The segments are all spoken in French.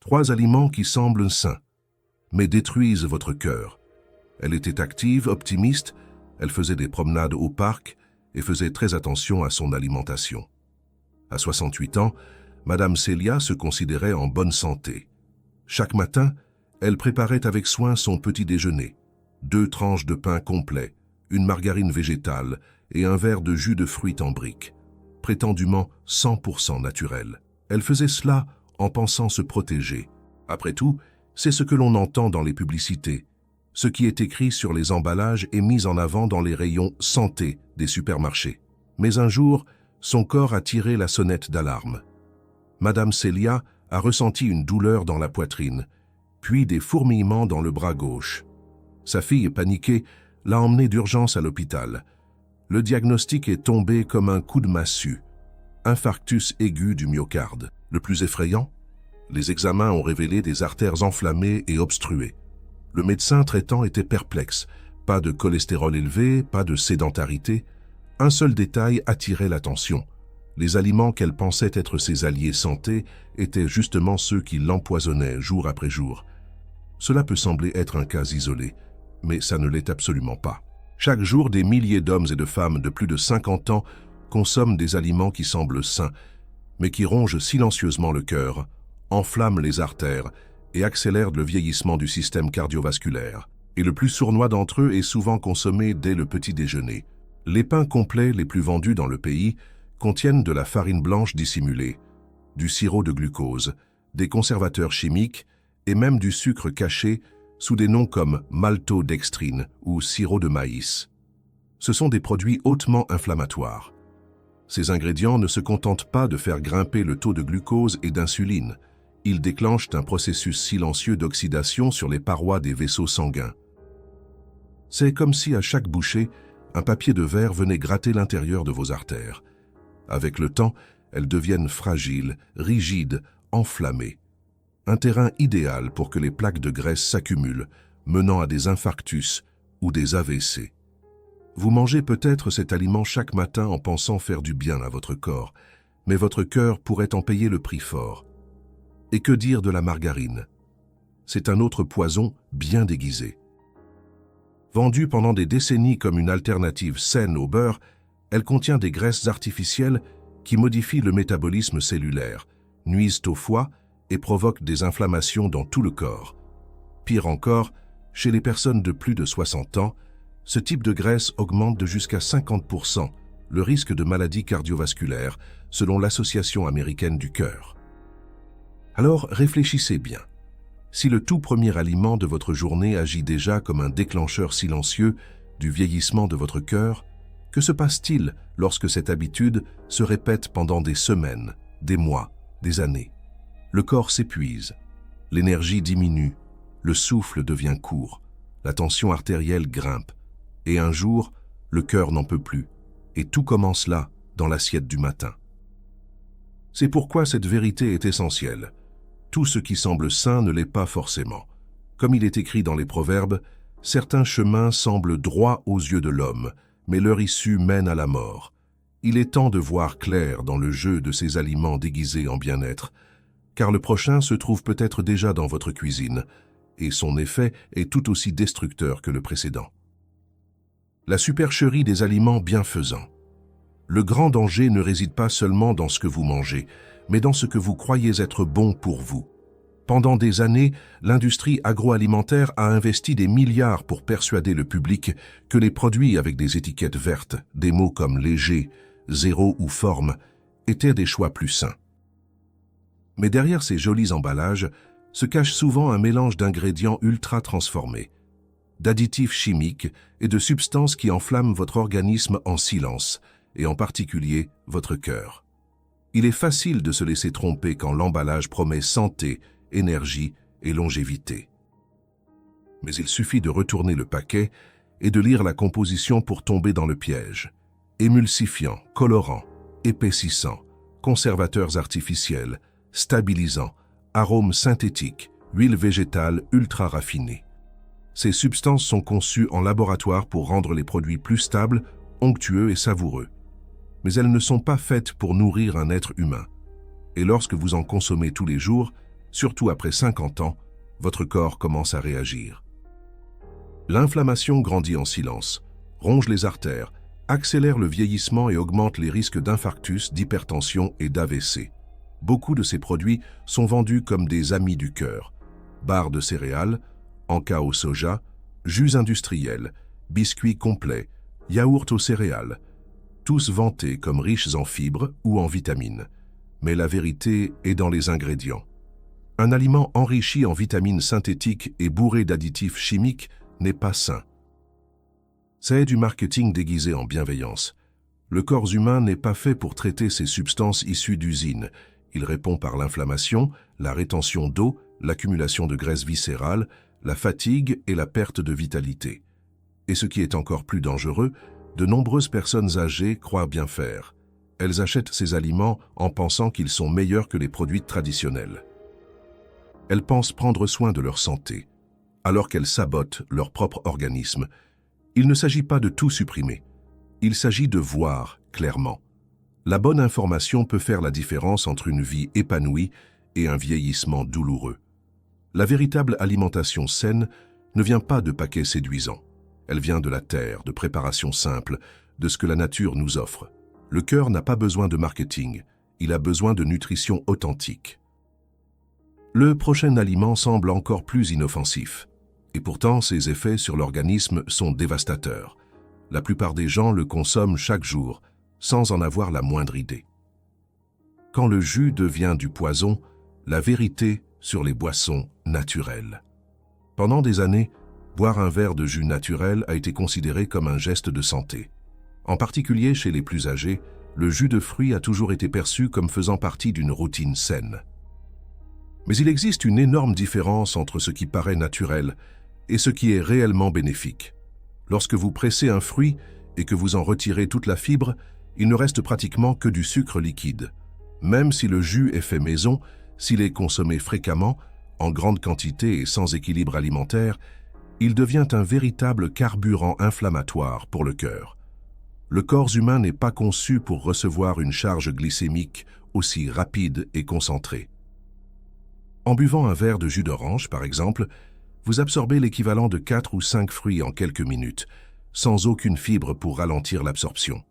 3 aliments qui semblent sains, mais détruisent votre cœur. Elle était active, optimiste, elle faisait des promenades au parc et faisait très attention à son alimentation. À 68 ans, Madame Celia se considérait en bonne santé. Chaque matin, elle préparait avec soin son petit déjeuner. 2 tranches de pain complet, une margarine végétale et un verre de jus de fruits en briques, prétendument 100% naturel. Elle faisait cela en pensant se protéger. Après tout, c'est ce que l'on entend dans les publicités. Ce qui est écrit sur les emballages est mis en avant dans les rayons santé des supermarchés. Mais un jour, son corps a tiré la sonnette d'alarme. Madame Celia a ressenti une douleur dans la poitrine, puis des fourmillements dans le bras gauche. Sa fille, paniquée, l'a emmenée d'urgence à l'hôpital. Le diagnostic est tombé comme un coup de massue. Infarctus aigu du myocarde. Le plus effrayant, les examens ont révélé des artères enflammées et obstruées. Le médecin traitant était perplexe. Pas de cholestérol élevé, pas de sédentarité. Un seul détail attirait l'attention. Les aliments qu'elle pensait être ses alliés santé étaient justement ceux qui l'empoisonnaient jour après jour. Cela peut sembler être un cas isolé, mais ça ne l'est absolument pas. Chaque jour, des milliers d'hommes et de femmes de plus de 50 ans consomment des aliments qui semblent sains, mais qui rongent silencieusement le cœur, enflamment les artères et accélèrent le vieillissement du système cardiovasculaire. Et le plus sournois d'entre eux est souvent consommé dès le petit déjeuner. Les pains complets les plus vendus dans le pays contiennent de la farine blanche dissimulée, du sirop de glucose, des conservateurs chimiques et même du sucre caché sous des noms comme maltodextrine ou sirop de maïs. Ce sont des produits hautement inflammatoires. Ces ingrédients ne se contentent pas de faire grimper le taux de glucose et d'insuline. Ils déclenchent un processus silencieux d'oxydation sur les parois des vaisseaux sanguins. C'est comme si à chaque bouchée, un papier de verre venait gratter l'intérieur de vos artères. Avec le temps, elles deviennent fragiles, rigides, enflammées. Un terrain idéal pour que les plaques de graisse s'accumulent, menant à des infarctus ou des AVC. Vous mangez peut-être cet aliment chaque matin en pensant faire du bien à votre corps, mais votre cœur pourrait en payer le prix fort. Et que dire de la margarine? C'est un autre poison bien déguisé. Vendue pendant des décennies comme une alternative saine au beurre, elle contient des graisses artificielles qui modifient le métabolisme cellulaire, nuisent au foie et provoquent des inflammations dans tout le corps. Pire encore, chez les personnes de plus de 60 ans, ce type de graisse augmente de jusqu'à 50% le risque de maladies cardiovasculaires, selon l'Association américaine du cœur. Alors réfléchissez bien. Si le tout premier aliment de votre journée agit déjà comme un déclencheur silencieux du vieillissement de votre cœur, que se passe-t-il lorsque cette habitude se répète pendant des semaines, des mois, des années? Le corps s'épuise, l'énergie diminue, le souffle devient court, la tension artérielle grimpe, et un jour, le cœur n'en peut plus, et tout commence là, dans l'assiette du matin. C'est pourquoi cette vérité est essentielle. Tout ce qui semble sain ne l'est pas forcément. Comme il est écrit dans les Proverbes, certains chemins semblent droits aux yeux de l'homme, mais leur issue mène à la mort. Il est temps de voir clair dans le jeu de ces aliments déguisés en bien-être, car le prochain se trouve peut-être déjà dans votre cuisine, et son effet est tout aussi destructeur que le précédent. La supercherie des aliments bienfaisants. Le grand danger ne réside pas seulement dans ce que vous mangez, mais dans ce que vous croyez être bon pour vous. Pendant des années, l'industrie agroalimentaire a investi des milliards pour persuader le public que les produits avec des étiquettes vertes, des mots comme léger, zéro ou forme, étaient des choix plus sains. Mais derrière ces jolis emballages se cache souvent un mélange d'ingrédients ultra transformés, d'additifs chimiques et de substances qui enflamment votre organisme en silence, et en particulier votre cœur. Il est facile de se laisser tromper quand l'emballage promet santé, énergie et longévité. Mais il suffit de retourner le paquet et de lire la composition pour tomber dans le piège. Émulsifiants, colorants, épaississants, conservateurs artificiels, stabilisants, arômes synthétiques, huiles végétales ultra raffinées. Ces substances sont conçues en laboratoire pour rendre les produits plus stables, onctueux et savoureux. Mais elles ne sont pas faites pour nourrir un être humain. Et lorsque vous en consommez tous les jours, surtout après 50 ans, votre corps commence à réagir. L'inflammation grandit en silence, ronge les artères, accélère le vieillissement et augmente les risques d'infarctus, d'hypertension et d'AVC. Beaucoup de ces produits sont vendus comme des amis du cœur. Barres de céréales, encas au soja, jus industriels, biscuits complets, yaourts aux céréales, tous vantés comme riches en fibres ou en vitamines. Mais la vérité est dans les ingrédients. Un aliment enrichi en vitamines synthétiques et bourré d'additifs chimiques n'est pas sain. C'est du marketing déguisé en bienveillance. Le corps humain n'est pas fait pour traiter ces substances issues d'usines. Il répond par l'inflammation, la rétention d'eau, l'accumulation de graisse viscérale, la fatigue et la perte de vitalité. Et ce qui est encore plus dangereux, de nombreuses personnes âgées croient bien faire. Elles achètent ces aliments en pensant qu'ils sont meilleurs que les produits traditionnels. Elles pensent prendre soin de leur santé, alors qu'elles sabotent leur propre organisme. Il ne s'agit pas de tout supprimer. Il s'agit de voir clairement. La bonne information peut faire la différence entre une vie épanouie et un vieillissement douloureux. La véritable alimentation saine ne vient pas de paquets séduisants. Elle vient de la terre, de préparation simple, de ce que la nature nous offre. Le cœur n'a pas besoin de marketing, il a besoin de nutrition authentique. Le prochain aliment semble encore plus inoffensif. Et pourtant, ses effets sur l'organisme sont dévastateurs. La plupart des gens le consomment chaque jour, sans en avoir la moindre idée. Quand le jus devient du poison, la vérité sur les boissons naturelles. Pendant des années, boire un verre de jus naturel a été considéré comme un geste de santé. En particulier chez les plus âgés, le jus de fruits a toujours été perçu comme faisant partie d'une routine saine. Mais il existe une énorme différence entre ce qui paraît naturel et ce qui est réellement bénéfique. Lorsque vous pressez un fruit et que vous en retirez toute la fibre, il ne reste pratiquement que du sucre liquide. Même si le jus est fait maison, s'il est consommé fréquemment, en grande quantité et sans équilibre alimentaire, il devient un véritable carburant inflammatoire pour le cœur. Le corps humain n'est pas conçu pour recevoir une charge glycémique aussi rapide et concentrée. En buvant un verre de jus d'orange, par exemple, vous absorbez l'équivalent de 4 ou 5 fruits en quelques minutes, sans aucune fibre pour ralentir l'absorption.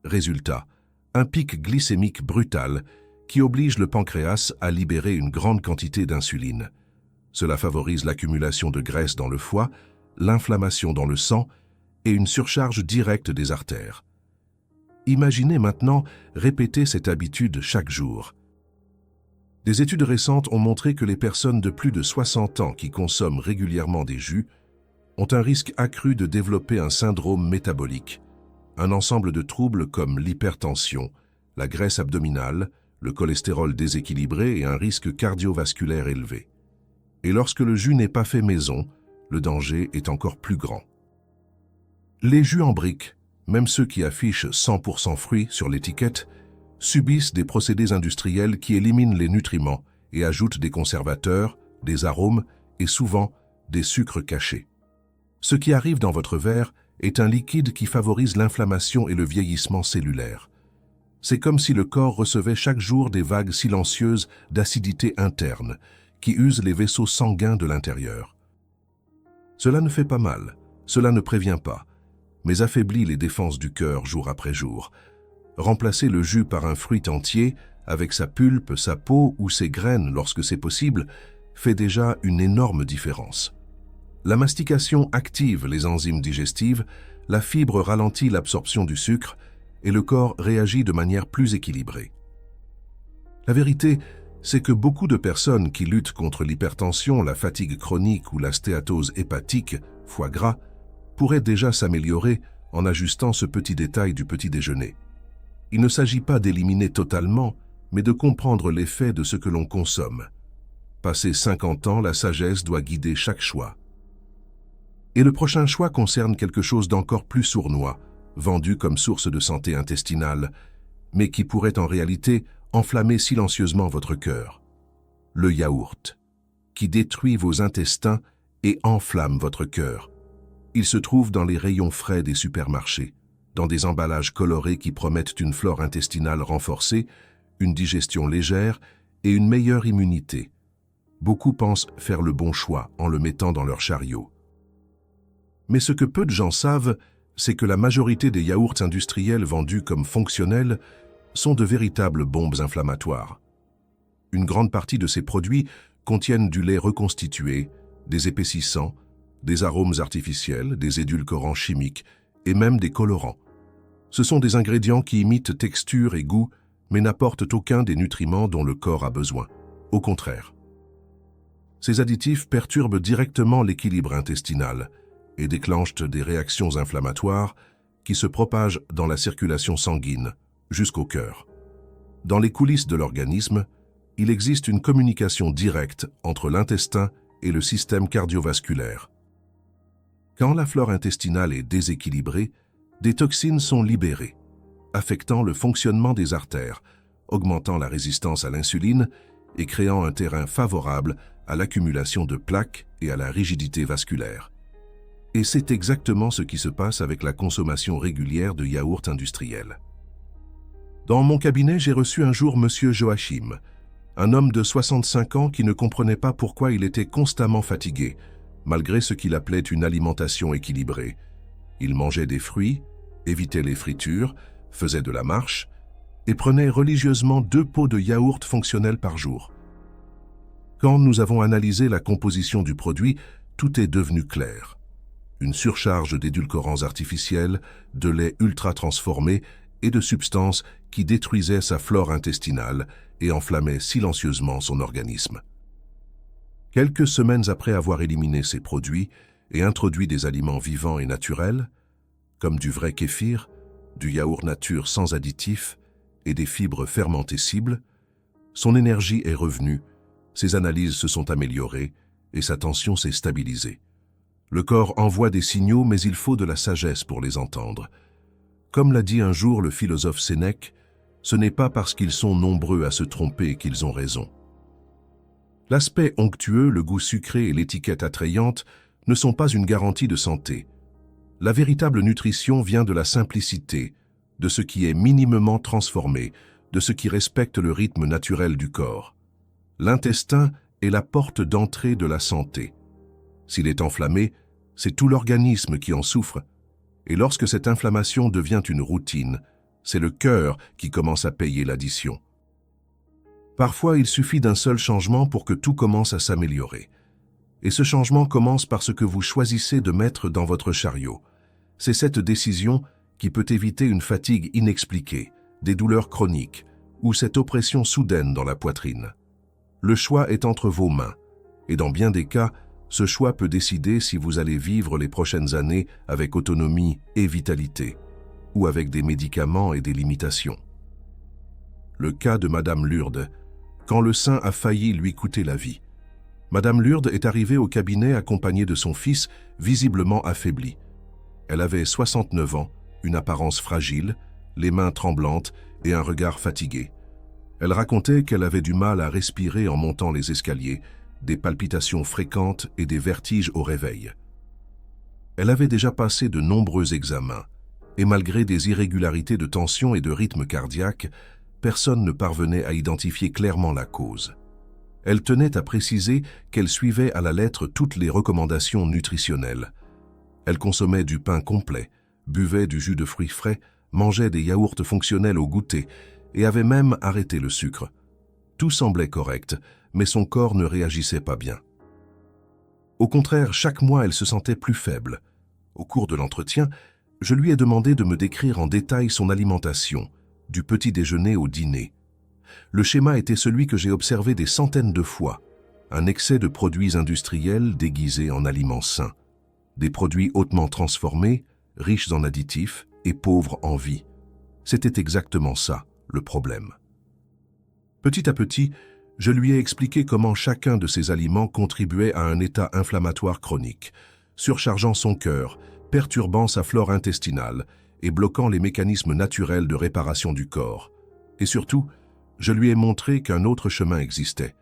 Résultat, un pic glycémique brutal qui oblige le pancréas à libérer une grande quantité d'insuline. Cela favorise l'accumulation de graisse dans le foie, l'inflammation dans le sang et une surcharge directe des artères. Imaginez maintenant répéter cette habitude chaque jour. Des études récentes ont montré que les personnes de plus de 60 ans qui consomment régulièrement des jus ont un risque accru de développer un syndrome métabolique, un ensemble de troubles comme l'hypertension, la graisse abdominale, le cholestérol déséquilibré et un risque cardiovasculaire élevé. Et lorsque le jus n'est pas fait maison, le danger est encore plus grand. Les jus en briques, même ceux qui affichent 100% fruits sur l'étiquette, subissent des procédés industriels qui éliminent les nutriments et ajoutent des conservateurs, des arômes et souvent des sucres cachés. Ce qui arrive dans votre verre est un liquide qui favorise l'inflammation et le vieillissement cellulaire. C'est comme si le corps recevait chaque jour des vagues silencieuses d'acidité interne qui usent les vaisseaux sanguins de l'intérieur. Cela ne fait pas mal, cela ne prévient pas, mais affaiblit les défenses du cœur jour après jour. Remplacer le jus par un fruit entier, avec sa pulpe, sa peau ou ses graines lorsque c'est possible, fait déjà une énorme différence. La mastication active les enzymes digestives, la fibre ralentit l'absorption du sucre et le corps réagit de manière plus équilibrée. La vérité, c'est que beaucoup de personnes qui luttent contre l'hypertension, la fatigue chronique ou la stéatose hépatique, foie gras, pourraient déjà s'améliorer en ajustant ce petit détail du petit déjeuner. Il ne s'agit pas d'éliminer totalement, mais de comprendre l'effet de ce que l'on consomme. Passé 50 ans, la sagesse doit guider chaque choix. Et le prochain choix concerne quelque chose d'encore plus sournois, vendu comme source de santé intestinale, mais qui pourrait en réalité enflammer silencieusement votre cœur. Le yaourt, qui détruit vos intestins et enflamme votre cœur. Il se trouve dans les rayons frais des supermarchés, dans des emballages colorés qui promettent une flore intestinale renforcée, une digestion légère et une meilleure immunité. Beaucoup pensent faire le bon choix en le mettant dans leur chariot. Mais ce que peu de gens savent, c'est que la majorité des yaourts industriels vendus comme fonctionnels sont de véritables bombes inflammatoires. Une grande partie de ces produits contiennent du lait reconstitué, des épaississants, des arômes artificiels, des édulcorants chimiques et même des colorants. Ce sont des ingrédients qui imitent texture et goût, mais n'apportent aucun des nutriments dont le corps a besoin. Au contraire. Ces additifs perturbent directement l'équilibre intestinal et déclenchent des réactions inflammatoires qui se propagent dans la circulation sanguine jusqu'au cœur. Dans les coulisses de l'organisme, il existe une communication directe entre l'intestin et le système cardiovasculaire. Quand la flore intestinale est déséquilibrée, des toxines sont libérées, affectant le fonctionnement des artères, augmentant la résistance à l'insuline et créant un terrain favorable à l'accumulation de plaques et à la rigidité vasculaire. Et c'est exactement ce qui se passe avec la consommation régulière de yaourts industriels. Dans mon cabinet, j'ai reçu un jour M. Joachim, un homme de 65 ans qui ne comprenait pas pourquoi il était constamment fatigué, malgré ce qu'il appelait une alimentation équilibrée. Il mangeait des fruits, évitait les fritures, faisait de la marche et prenait religieusement 2 pots de yaourt fonctionnels par jour. Quand nous avons analysé la composition du produit, tout est devenu clair. Une surcharge d'édulcorants artificiels, de lait ultra transformé et de substances qui détruisaient sa flore intestinale et enflammaient silencieusement son organisme. Quelques semaines après avoir éliminé ces produits et introduit des aliments vivants et naturels, comme du vrai kéfir, du yaourt nature sans additifs et des fibres fermentées cibles, son énergie est revenue, ses analyses se sont améliorées et sa tension s'est stabilisée. Le corps envoie des signaux, mais il faut de la sagesse pour les entendre. Comme l'a dit un jour le philosophe Sénèque, ce n'est pas parce qu'ils sont nombreux à se tromper qu'ils ont raison. L'aspect onctueux, le goût sucré et l'étiquette attrayante ne sont pas une garantie de santé. La véritable nutrition vient de la simplicité, de ce qui est minimement transformé, de ce qui respecte le rythme naturel du corps. L'intestin est la porte d'entrée de la santé. S'il est enflammé, c'est tout l'organisme qui en souffre. Et lorsque cette inflammation devient une routine, c'est le cœur qui commence à payer l'addition. Parfois, il suffit d'un seul changement pour que tout commence à s'améliorer. Et ce changement commence par ce que vous choisissez de mettre dans votre chariot. C'est cette décision qui peut éviter une fatigue inexpliquée, des douleurs chroniques ou cette oppression soudaine dans la poitrine. Le choix est entre vos mains, et dans bien des cas, ce choix peut décider si vous allez vivre les prochaines années avec autonomie et vitalité, ou avec des médicaments et des limitations. Le cas de Madame Lourdes, quand le sein a failli lui coûter la vie. Madame Lourdes est arrivée au cabinet accompagnée de son fils, visiblement affaibli. Elle avait 69 ans, une apparence fragile, les mains tremblantes et un regard fatigué. Elle racontait qu'elle avait du mal à respirer en montant les escaliers, des palpitations fréquentes et des vertiges au réveil. Elle avait déjà passé de nombreux examens, et malgré des irrégularités de tension et de rythme cardiaque, personne ne parvenait à identifier clairement la cause. Elle tenait à préciser qu'elle suivait à la lettre toutes les recommandations nutritionnelles. Elle consommait du pain complet, buvait du jus de fruits frais, mangeait des yaourts fonctionnels au goûter et avait même arrêté le sucre. Tout semblait correct, mais son corps ne réagissait pas bien. Au contraire, chaque mois, elle se sentait plus faible. Au cours de l'entretien, je lui ai demandé de me décrire en détail son alimentation, du petit déjeuner au dîner. Le schéma était celui que j'ai observé des centaines de fois, un excès de produits industriels déguisés en aliments sains, des produits hautement transformés, riches en additifs et pauvres en vie. C'était exactement ça, le problème. Petit à petit, je lui ai expliqué comment chacun de ces aliments contribuait à un état inflammatoire chronique, surchargeant son cœur, perturbant sa flore intestinale et bloquant les mécanismes naturels de réparation du corps. Et surtout, je lui ai montré qu'un autre chemin existait.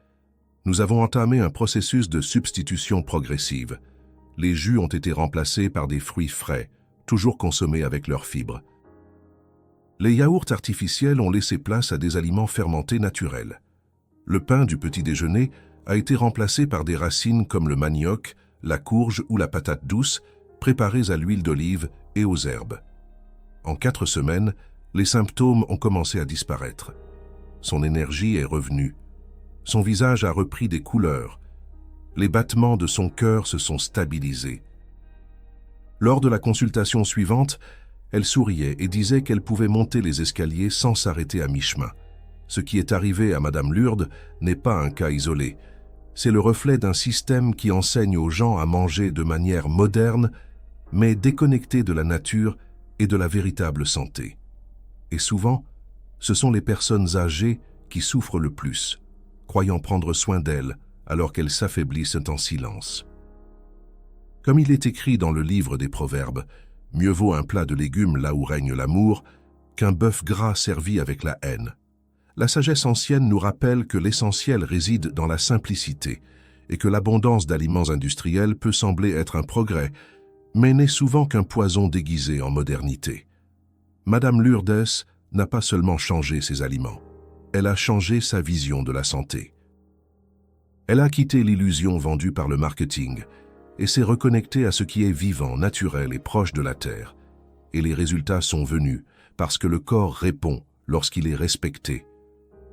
Nous avons entamé un processus de substitution progressive. Les jus ont été remplacés par des fruits frais, toujours consommés avec leurs fibres. Les yaourts artificiels ont laissé place à des aliments fermentés naturels. Le pain du petit déjeuner a été remplacé par des racines comme le manioc, la courge ou la patate douce, préparées à l'huile d'olive et aux herbes. En 4 semaines, les symptômes ont commencé à disparaître. Son énergie est revenue. Son visage a repris des couleurs. Les battements de son cœur se sont stabilisés. Lors de la consultation suivante, elle souriait et disait qu'elle pouvait monter les escaliers sans s'arrêter à mi-chemin. Ce qui est arrivé à Madame Lourdes n'est pas un cas isolé. C'est le reflet d'un système qui enseigne aux gens à manger de manière moderne, mais déconnectée de la nature et de la véritable santé. Et souvent, ce sont les personnes âgées qui souffrent le plus, croyant prendre soin d'elles alors qu'elles s'affaiblissent en silence. Comme il est écrit dans le livre des Proverbes, mieux vaut un plat de légumes là où règne l'amour qu'un bœuf gras servi avec la haine. La sagesse ancienne nous rappelle que l'essentiel réside dans la simplicité et que l'abondance d'aliments industriels peut sembler être un progrès, mais n'est souvent qu'un poison déguisé en modernité. Madame Lourdes n'a pas seulement changé ses aliments, elle a changé sa vision de la santé. Elle a quitté l'illusion vendue par le marketing et s'est reconnectée à ce qui est vivant, naturel et proche de la terre. Et les résultats sont venus parce que le corps répond lorsqu'il est respecté.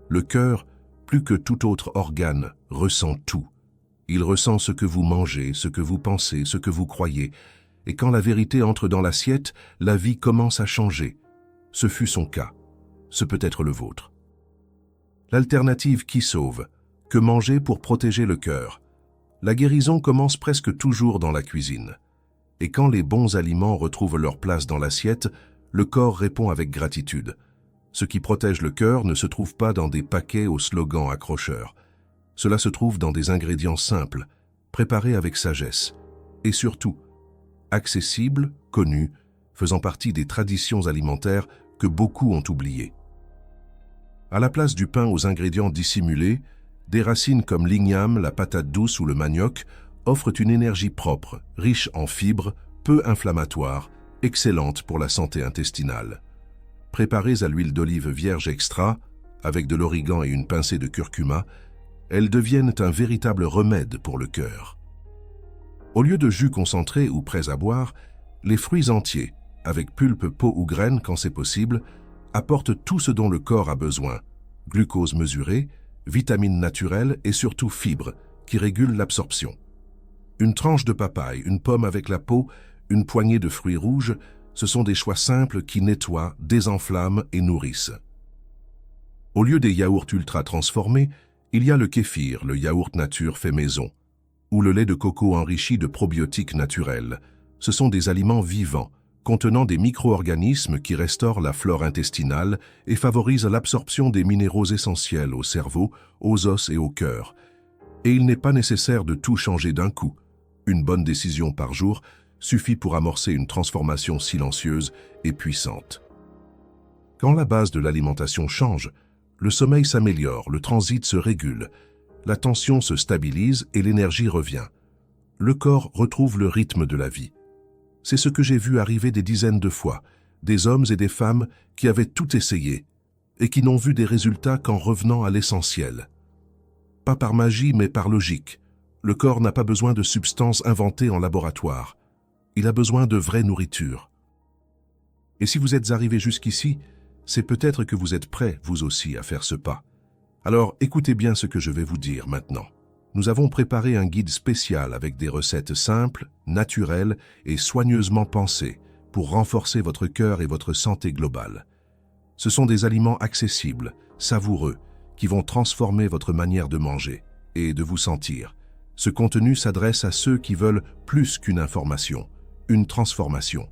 Le cœur, plus que tout autre organe, ressent tout. Il ressent ce que vous mangez, ce que vous pensez, ce que vous croyez. Et quand la vérité entre dans l'assiette, la vie commence à changer. Ce fut son cas. Ce peut être le vôtre. L'alternative qui sauve. Que manger pour protéger le cœur? La guérison commence presque toujours dans la cuisine. Et quand les bons aliments retrouvent leur place dans l'assiette, le corps répond avec gratitude. Ce qui protège le cœur ne se trouve pas dans des paquets aux slogans accrocheurs. Cela se trouve dans des ingrédients simples, préparés avec sagesse, et surtout, accessibles, connus, faisant partie des traditions alimentaires que beaucoup ont oubliées. À la place du pain aux ingrédients dissimulés, des racines comme l'igname, la patate douce ou le manioc offrent une énergie propre, riche en fibres, peu inflammatoire, excellente pour la santé intestinale. Préparées à l'huile d'olive vierge extra, avec de l'origan et une pincée de curcuma, elles deviennent un véritable remède pour le cœur. Au lieu de jus concentré ou prêts à boire, les fruits entiers, avec pulpe, peau ou graines quand c'est possible, apportent tout ce dont le corps a besoin, glucose mesuré, vitamines naturelles et surtout fibres, qui régulent l'absorption. Une tranche de papaye, une pomme avec la peau, une poignée de fruits rouges, ce sont des choix simples qui nettoient, désenflamment et nourrissent. Au lieu des yaourts ultra transformés, il y a le kéfir, le yaourt nature fait maison, ou le lait de coco enrichi de probiotiques naturels. Ce sont des aliments vivants, contenant des micro-organismes qui restaurent la flore intestinale et favorisent l'absorption des minéraux essentiels au cerveau, aux os et au cœur. Et il n'est pas nécessaire de tout changer d'un coup. Une bonne décision par jour suffit pour amorcer une transformation silencieuse et puissante. Quand la base de l'alimentation change, le sommeil s'améliore, le transit se régule, la tension se stabilise et l'énergie revient. Le corps retrouve le rythme de la vie. C'est ce que j'ai vu arriver des dizaines de fois, des hommes et des femmes qui avaient tout essayé et qui n'ont vu des résultats qu'en revenant à l'essentiel. Pas par magie, mais par logique. Le corps n'a pas besoin de substances inventées en laboratoire. Il a besoin de vraie nourriture. Et si vous êtes arrivé jusqu'ici, c'est peut-être que vous êtes prêt, vous aussi, à faire ce pas. Alors, écoutez bien ce que je vais vous dire maintenant. Nous avons préparé un guide spécial avec des recettes simples, naturelles et soigneusement pensées pour renforcer votre cœur et votre santé globale. Ce sont des aliments accessibles, savoureux, qui vont transformer votre manière de manger et de vous sentir. Ce contenu s'adresse à ceux qui veulent plus qu'une information, une transformation.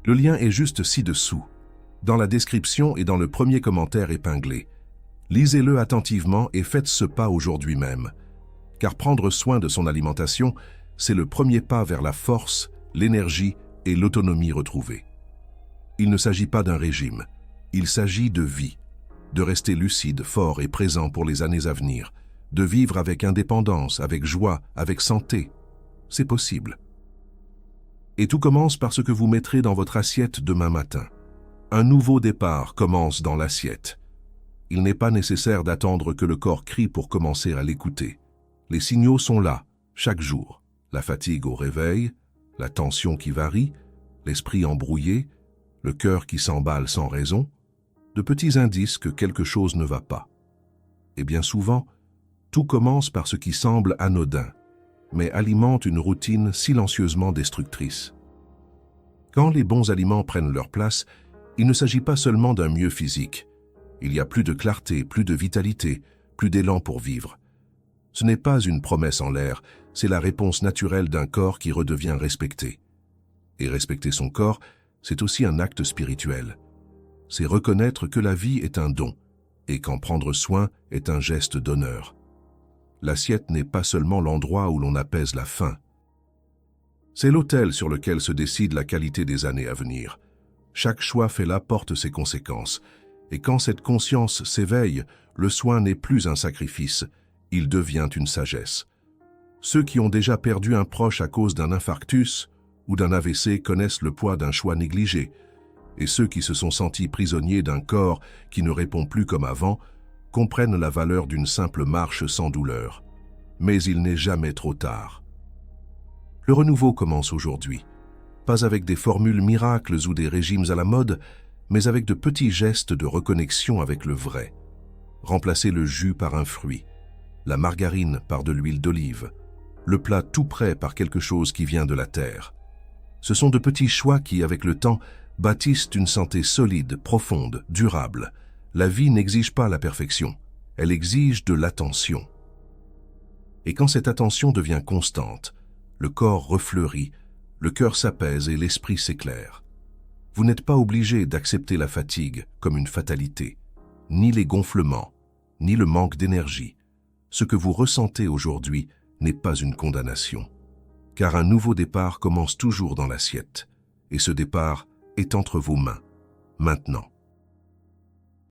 Le lien est juste ci-dessous, dans la description et dans le premier commentaire épinglé. Lisez-le attentivement et faites ce pas aujourd'hui même, car prendre soin de son alimentation, c'est le premier pas vers la force, l'énergie et l'autonomie retrouvée. Il ne s'agit pas d'un régime, il s'agit de vie, de rester lucide, fort et présent pour les années à venir, de vivre avec indépendance, avec joie, avec santé. C'est possible. Et tout commence par ce que vous mettrez dans votre assiette demain matin. Un nouveau départ commence dans l'assiette. il n'est pas nécessaire d'attendre que le corps crie pour commencer à l'écouter. Les signaux sont là, chaque jour. La fatigue au réveil, la tension qui varie, l'esprit embrouillé, le cœur qui s'emballe sans raison, de petits indices que quelque chose ne va pas. Et bien souvent, tout commence par ce qui semble anodin, mais alimente une routine silencieusement destructrice. Quand les bons aliments prennent leur place, il ne s'agit pas seulement d'un mieux physique. Il y a plus de clarté, plus de vitalité, plus d'élan pour vivre. Ce n'est pas une promesse en l'air, c'est la réponse naturelle d'un corps qui redevient respecté. Et respecter son corps, c'est aussi un acte spirituel. C'est reconnaître que la vie est un don, et qu'en prendre soin est un geste d'honneur. L'assiette n'est pas seulement l'endroit où l'on apaise la faim. C'est l'autel sur lequel se décide la qualité des années à venir. Chaque choix fait là porte ses conséquences. Et quand cette conscience s'éveille, le soin n'est plus un sacrifice, il devient une sagesse. Ceux qui ont déjà perdu un proche à cause d'un infarctus ou d'un AVC connaissent le poids d'un choix négligé. Et ceux qui se sont sentis prisonniers d'un corps qui ne répond plus comme avant comprennent la valeur d'une simple marche sans douleur. Mais il n'est jamais trop tard. Le renouveau commence aujourd'hui, pas avec des formules miracles ou des régimes à la mode, mais avec de petits gestes de reconnexion avec le vrai. Remplacer le jus par un fruit, la margarine par de l'huile d'olive, le plat tout prêt par quelque chose qui vient de la terre. Ce sont de petits choix qui, avec le temps, bâtissent une santé solide, profonde, durable. La vie n'exige pas la perfection, elle exige de l'attention. Et quand cette attention devient constante, le corps refleurit, le cœur s'apaise et l'esprit s'éclaire. Vous n'êtes pas obligé d'accepter la fatigue comme une fatalité, ni les gonflements, ni le manque d'énergie. Ce que vous ressentez aujourd'hui n'est pas une condamnation, car un nouveau départ commence toujours dans l'assiette, et ce départ est entre vos mains, maintenant.